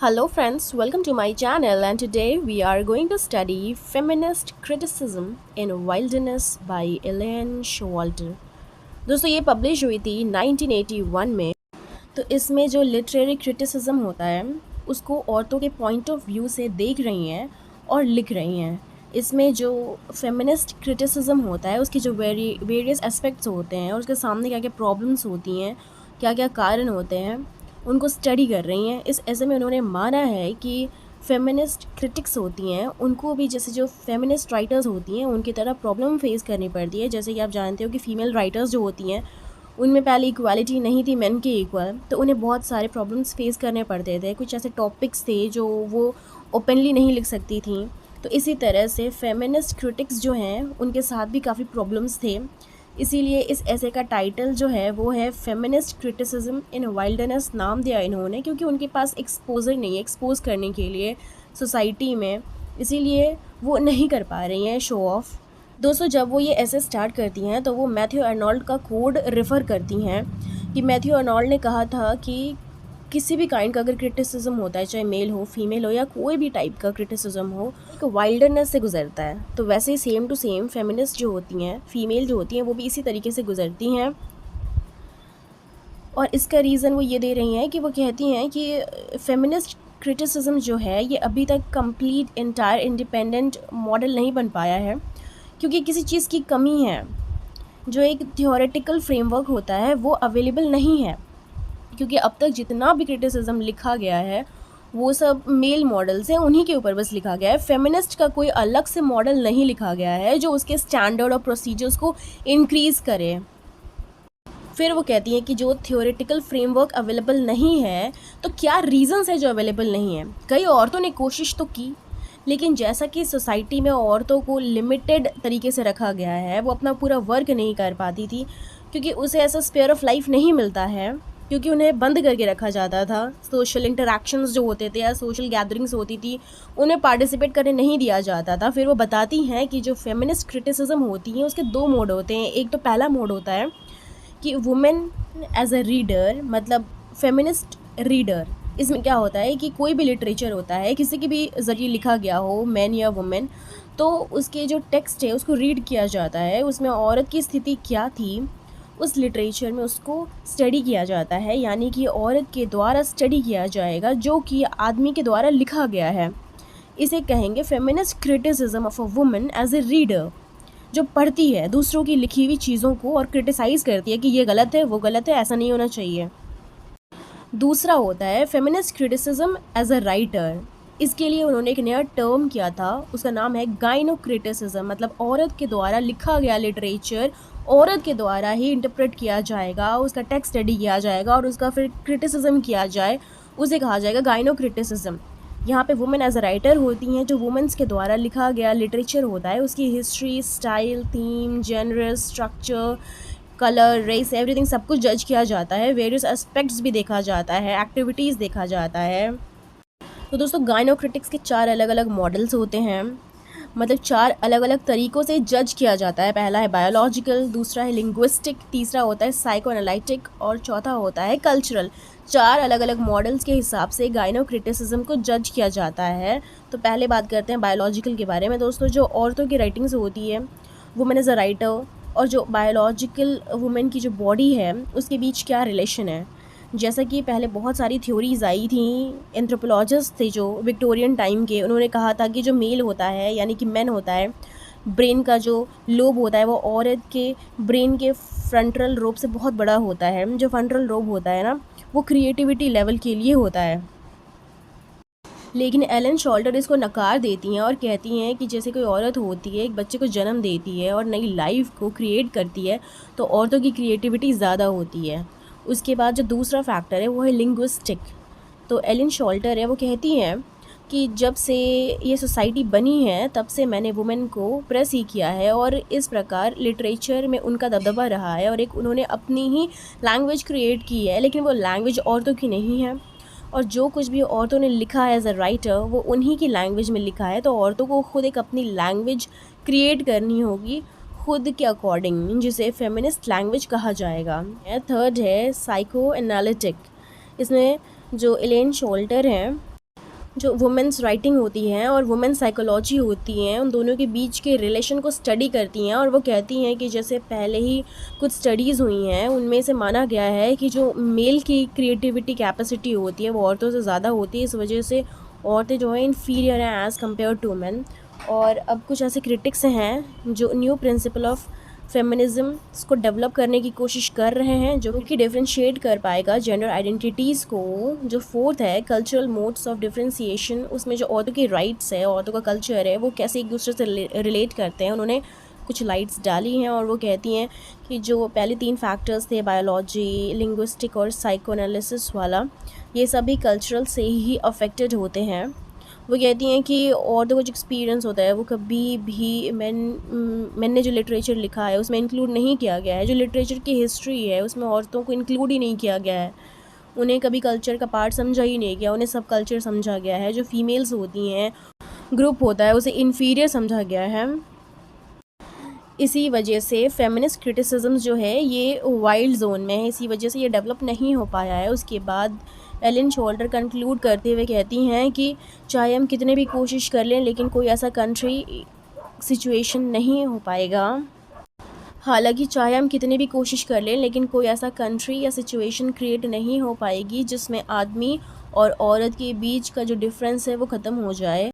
Hello friends, welcome to my channel and today we are going to study Feminist Criticism in Wilderness by Elaine Showalter। दोस्तों ये publish हुई थी 1981 में। तो इसमें जो लिटरेरी क्रिटिसिज्म होता है उसको औरतों के पॉइंट ऑफ व्यू से देख रही हैं और लिख रही हैं। इसमें जो फेमिनिस्ट क्रिटिसिज्म होता है उसके जो वेरियस एस्पेक्ट्स होते हैं और उसके सामने क्या क्या प्रॉब्लम्स होती हैं, क्या क्या कारण होते हैं, उनको स्टडी कर रही हैं। इस ऐसे में उन्होंने माना है कि फेमिनिस्ट क्रिटिक्स होती हैं उनको भी जैसे जो फेमिनिस्ट राइटर्स होती हैं उनकी तरह प्रॉब्लम फेस करनी पड़ती है। जैसे कि आप जानते हो कि फ़ीमेल राइटर्स जो होती हैं उनमें पहले इक्वालिटी नहीं थी मेन के इक्वल, तो उन्हें बहुत सारे प्रॉब्लम्स फेस करने पड़ते थे। कुछ ऐसे टॉपिक्स थे जो वो ओपनली नहीं लिख सकती थी। तो इसी तरह से फेमिनिस्ट क्रिटिक्स जो हैं उनके साथ भी काफ़ी प्रॉब्लम्स थे। इसीलिए इस ऐसे का टाइटल जो है वो है फेमिनिस्ट क्रिटिसिज्म इन वाइल्डनेस नाम दिया इन्होंने, क्योंकि उनके पास एक्सपोजर नहीं है एक्सपोज करने के लिए सोसाइटी में, इसीलिए वो नहीं कर पा रही हैं शो ऑफ। दोस्तों जब वो ये ऐसे स्टार्ट करती हैं तो वो मैथ्यू अर्नोल्ड का कोड रेफ़र करती हैं कि मैथ्यू अर्नोल्ड ने कहा था कि किसी भी काइंड का अगर क्रिटिसिज्म होता है, चाहे मेल हो फीमेल हो या कोई भी टाइप का क्रिटिसिज्म हो, एक वाइल्डनेस से गुजरता है। तो वैसे ही सेम टू सेम फेमिनिस्ट जो होती हैं, फीमेल जो होती हैं, वो भी इसी तरीके से गुजरती हैं। और इसका रीज़न वो ये दे रही हैं कि वो कहती हैं कि फेमिनिस्ट क्रिटिसिज्म जो है ये अभी तक कंप्लीट इंटायर इंडिपेंडेंट मॉडल नहीं बन पाया है, क्योंकि किसी चीज़ की कमी है। जो एक थियोरेटिकल फ्रेमवर्क होता है वो अवेलेबल नहीं है, क्योंकि अब तक जितना भी क्रिटिसिज्म लिखा गया है वो सब मेल मॉडल्स हैं, उन्हीं के ऊपर बस लिखा गया है। फेमिनिस्ट का कोई अलग से मॉडल नहीं लिखा गया है जो उसके स्टैंडर्ड और प्रोसीजर्स को इंक्रीज़ करे। फिर वो कहती हैं कि जो थियोरेटिकल फ्रेमवर्क अवेलेबल नहीं है, तो क्या रीज़न्स है जो अवेलेबल नहीं है। कई औरतों ने कोशिश तो की, लेकिन जैसा कि सोसाइटी में औरतों को लिमिटेड तरीके से रखा गया है, वो अपना पूरा वर्क नहीं कर पाती थी, क्योंकि उसे ऐसा स्पेयर ऑफ लाइफ नहीं मिलता है, क्योंकि उन्हें बंद करके रखा जाता था। सोशल इंटरेक्शंस जो होते थे या सोशल गैदरिंग्स होती थी उन्हें पार्टिसिपेट करने नहीं दिया जाता था। फिर वो बताती हैं कि जो फेमिनिस्ट क्रिटिसिज्म होती है उसके दो मोड होते हैं। एक तो पहला मोड होता है कि वुमेन एज अ रीडर, मतलब फेमिनिस्ट रीडर। इसमें क्या होता है कि कोई भी लिटरेचर होता है, किसी के भी ज़रिए लिखा गया हो, मैन या वुमेन, तो उसके जो टेक्स्ट है उसको रीड किया जाता है। उसमें औरत की स्थिति क्या थी उस लिटरेचर में उसको स्टडी किया जाता है, यानी कि औरत के द्वारा स्टडी किया जाएगा जो कि आदमी के द्वारा लिखा गया है। इसे कहेंगे feminist criticism of a woman as a reader, जो पढ़ती है दूसरों की लिखी हुई चीज़ों को और क्रिटिसाइज़ करती है कि ये गलत है, वो गलत है, ऐसा नहीं होना चाहिए। दूसरा होता है feminist criticism as a writer. इसके लिए उन्होंने एक नया टर्म किया था, उसका नाम है गाइनो क्रिटिसिज्म, मतलब औरत के द्वारा लिखा गया लिटरेचर औरत के द्वारा ही इंटरप्रेट किया जाएगा, उसका टेक्स्ट स्टडी किया जाएगा और उसका फिर क्रिटिसिज्म किया जाए, उसे कहा जाएगा गाइनो क्रिटिसिज्म। यहाँ पे वुमेन एज अ राइटर होती हैं, जो वुमेंस के द्वारा लिखा गया लिटरेचर होता है उसकी history, style, theme, genre, structure, colour, race, everything सब कुछ जज किया जाता है। वेरियस एस्पेक्ट्स भी देखा जाता है, एक्टिविटीज़ देखा जाता है। तो दोस्तों गाइनोक्रिटिक्स के 4 अलग अलग मॉडल्स होते हैं, मतलब 4 अलग अलग तरीक़ों से जज किया जाता है। पहला है बायोलॉजिकल, दूसरा है लिंग्विस्टिक, तीसरा होता है साइको एनालिटिक और चौथा होता है कल्चरल। 4 अलग अलग मॉडल्स के हिसाब से गाइनोक्रिटिसिज्म को जज किया जाता है। तो पहले बात करते हैं बायोलॉजिकल के बारे में। दोस्तों जो औरतों की राइटिंग्स होती है, वुमेन एज अ राइटर और जो बायोलॉजिकल वुमेन की जो बॉडी है उसके बीच क्या रिलेशन है। जैसा कि पहले बहुत सारी थ्योरीज़ आई थी, एंथ्रोपोलॉजिस्ट थे जो विक्टोरियन टाइम के, उन्होंने कहा था कि जो मेल होता है यानी कि मैन होता है, ब्रेन का जो लोब होता है वो औरत के ब्रेन के फ्रंटल लोब से बहुत बड़ा होता है। जो फ्रंटल लोब होता है ना, वो क्रिएटिविटी लेवल के लिए होता है। लेकिन एलन शॉल्टर इसको नकार देती हैं और कहती हैं कि जैसे कोई औरत होती है, एक बच्चे को जन्म देती है और नई लाइफ को क्रिएट करती है, तो औरतों की क्रिएटिविटी ज़्यादा होती है। उसके बाद जो दूसरा फैक्टर है वो है लिंग्विस्टिक। तो एलन शॉल्टर है, वो कहती हैं कि जब से ये सोसाइटी बनी है तब से मैंने वुमेन को प्रेस ही किया है और इस प्रकार लिटरेचर में उनका दबदबा रहा है और एक उन्होंने अपनी ही लैंग्वेज क्रिएट की है, लेकिन वो लैंग्वेज औरतों की नहीं है। और जो कुछ भी औरतों ने लिखा है एज अ राइटर वो उन्हीं की लैंग्वेज में लिखा है, तो औरतों को खुद एक अपनी लैंग्वेज क्रिएट करनी होगी खुद के अकॉर्डिंग, जिसे फेमिनिस्ट लैंग्वेज कहा जाएगा। थर्ड है साइको एनालिटिक। इसमें जो एलेन शोल्टर हैं जो वुमेन्स राइटिंग होती हैं और वुमेन साइकोलॉजी होती हैं, उन दोनों के बीच के रिलेशन को स्टडी करती हैं। और वो कहती हैं कि जैसे पहले ही कुछ स्टडीज़ हुई हैं, उनमें से माना गया है कि जो मेल की क्रिएटिविटी कैपेसिटी होती है वो औरतों से ज़्यादा होती है। इस वजह से औरतें जो हैं इन्फीरियर हैं एज़ कम्पेयर टू मैन। और अब कुछ ऐसे क्रिटिक्स हैं जो न्यू प्रिंसिपल ऑफ फेमिनिज़्म को डेवलप करने की कोशिश कर रहे हैं, जो कि डिफरेंशिएट कर पाएगा जेंडर आइडेंटिटीज़ को। जो फोर्थ है कल्चरल मोड्स ऑफ डिफरेंशिएशन, उसमें जो औरतों की राइट्स है, औरतों का कल्चर है, वो कैसे एक दूसरे से रिलेट करते हैं, उन्होंने कुछ लाइट्स डाली हैं। और वो कहती हैं कि जो पहले 3 फैक्टर्स थे, बायोलॉजी, लिंग्विस्टिक और साइकोएनालिसिस वाला, ये सभी कल्चरल से ही अफेक्टेड होते हैं। वो कहती हैं कि औरतों का जो एक्सपीरियंस होता है वो कभी भी मैन ने जो लिटरेचर लिखा है उसमें इंक्लूड नहीं किया गया है। जो लिटरेचर की हिस्ट्री है उसमें औरतों को इंक्लूड ही नहीं किया गया है। उन्हें कभी कल्चर का पार्ट समझा ही नहीं गया, उन्हें सब कल्चर समझा गया है। जो फीमेल्स होती हैं, ग्रुप होता है, उसे इन्फीरियर समझा गया है। इसी वजह से फेमिनिस्ट क्रिटिसिज्म जो है ये वाइल्ड जोन में है, इसी वजह से ये डेवलप नहीं हो पाया है। उसके बाद एलन शोल्डर कंक्लूड करते हुए कहती हैं कि चाहे हम कितने भी कोशिश कर लें, लेकिन कोई ऐसा कंट्री सिचुएशन नहीं हो पाएगा। हालांकि चाहे हम कितने भी कोशिश कर लें, लेकिन कोई ऐसा कंट्री या सिचुएशन क्रिएट नहीं हो पाएगी जिसमें आदमी और औरत के बीच का जो डिफरेंस है वो ख़त्म हो जाए।